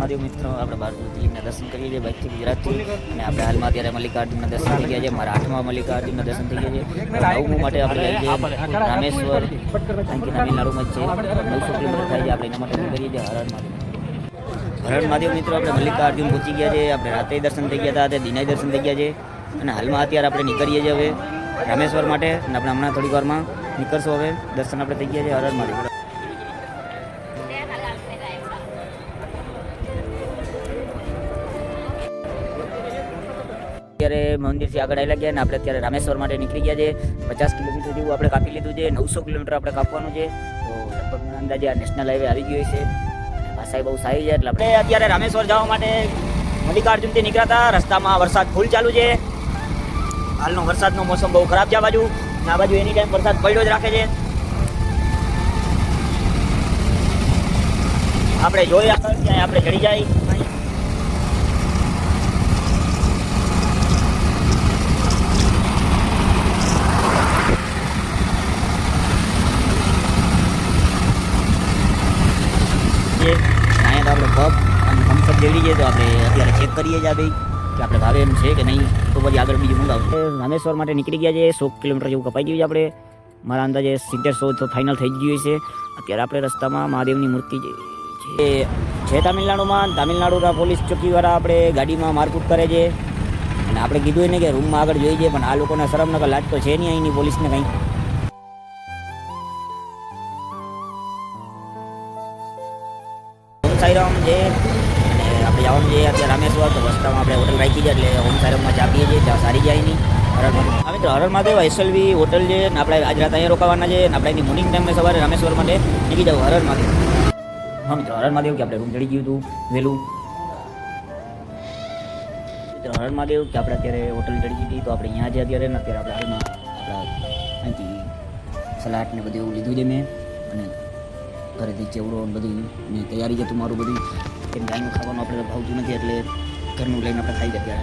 મહાદેવ મિત્રો, આપણે બાર જ્યોતિર્લિંગના દર્શન કરીએ છીએ બાઇકથી ગુજરાતથી. અને આપણે હાલમાં અત્યારે મલ્લિકાર્જુનના દર્શન થઈ ગયા છે. મારા 8મા મલ્લિકાર્જુનના દર્શન થઈ ગયા છે. 9મું માટે આપણે જઈએ છીએ રામેશ્વર, કારણ કે તમિલનાડુમાં જ છે. 900 કિલોમીટર થાય છે. આપણે એના માટે કરીએ છીએ હર હર મહાદેવ. હર હર મહાદેવ મિત્રો, આપણે મલ્લિકાર્જુન પહોંચી ગયા છે. આપણે રાતે દર્શન થઈ ગયા હતા, તે દિને દર્શન થઈ ગયા છે. અને હાલમાં અત્યારે આપણે નીકળીએ છીએ હવે રામેશ્વર માટે. અને આપણે હમણાં થોડીક વારમાં નીકળશું. હવે દર્શન આપણે થઈ ગયા છે હર હર મહાદેવ. અત્યારે મંદિરથી આગળ આવી ગયા ને આપણે અત્યારે રામેશ્વર માટે નીકળી ગયા છે. 50 કિલોમીટર જેવું આપણે કાપી લીધું છે. 900 કિલોમીટર આપણે કાપવાનું છે. તો લગભગ અંદાજે આ નેશનલ હાઈવે આવી ગયો છે. ભાષા બહુ સારી છે. એટલે આપણે અત્યારે રામેશ્વર જવા માટે મલ્લિકાર્જુનથી નીકળ્યા હતા. રસ્તામાં વરસાદ ફૂલ ચાલુ છે. હાલનો વરસાદનો મોસમ બહુ ખરાબ છે. આ બાજુ એની ટાઈમ વરસાદ પડ્યો જ રાખે છે. આપણે જોઈએ આગળ ક્યાંય આપણે ચડી જાય. અહીંયા તો આપણે પગ અને થમ્સઅપ જેવી છે. તો આપણે અત્યારે ચેક કરીએ જ ભાઈ કે આપણે ભાવે એમ છે કે નહીં, તો પછી આગળ બીજું મંગાવશું. રામેશ્વર માટે નીકળી ગયા છે. 100 કિલોમીટર જેવું કપાઈ ગયું છે. આપણે મારા અંદાજે 70-100 તો ફાઇનલ થઈ જ ગયું છે. અત્યારે આપણે રસ્તામાં મહાદેવની મૂર્તિ છે તમિલનાડુના પોલીસ ચોકીવાળા આપણે ગાડીમાં મારકૂટ કરે છે. અને આપણે કીધું એને કે રૂમમાં આગળ જોઈ છે, પણ આ લોકોને શરમનગર લાજ તો છે નહીં અહીંની પોલીસને કંઈ. ઓમ સાઈરામ છે. અને આપણે જવાનું છે અત્યારે રામેશ્વર. તો રસ્તામાં આપણે હોટલ રાખી છે, એટલે ઓમ સાઈરામમાં ચા પીએ છીએ. ત્યાં સારી જાય નહીં. હર હર મહાદેવ. હર હર મહાદેવ એસએલવી હોટલ છે. ને આપણે આજ રાત અહીંયા રોકાવાના છે. અને આપણે એની મોર્નિંગ ટાઈમે સવારે રામેશ્વર માટે નીકળી જાવ. હર હર મહાદેવ. હા મિત્રો, હર હર મહાદેવ કે આપણે રૂમ ચડી ગયું હતું વહેલું. મિત્રો હર હર મહાદેવ કે આપણે અત્યારે હોટલ ચડી ગઈ હતી. તો આપણે અહીંયા છે અત્યારે. ને અત્યારે આપણે હાલમાં આપણા અહીંથી સલાડ ને બધું એવું લીધું છે મેં. અને ઘરેથી ચેવડો બધું ને તૈયારી છે મારું બધું. કેમ ગાયનું ખાવાનું આપણે ભાવતું નથી, એટલે ઘરનું લઈને આપણે ખાઈ જઈએ.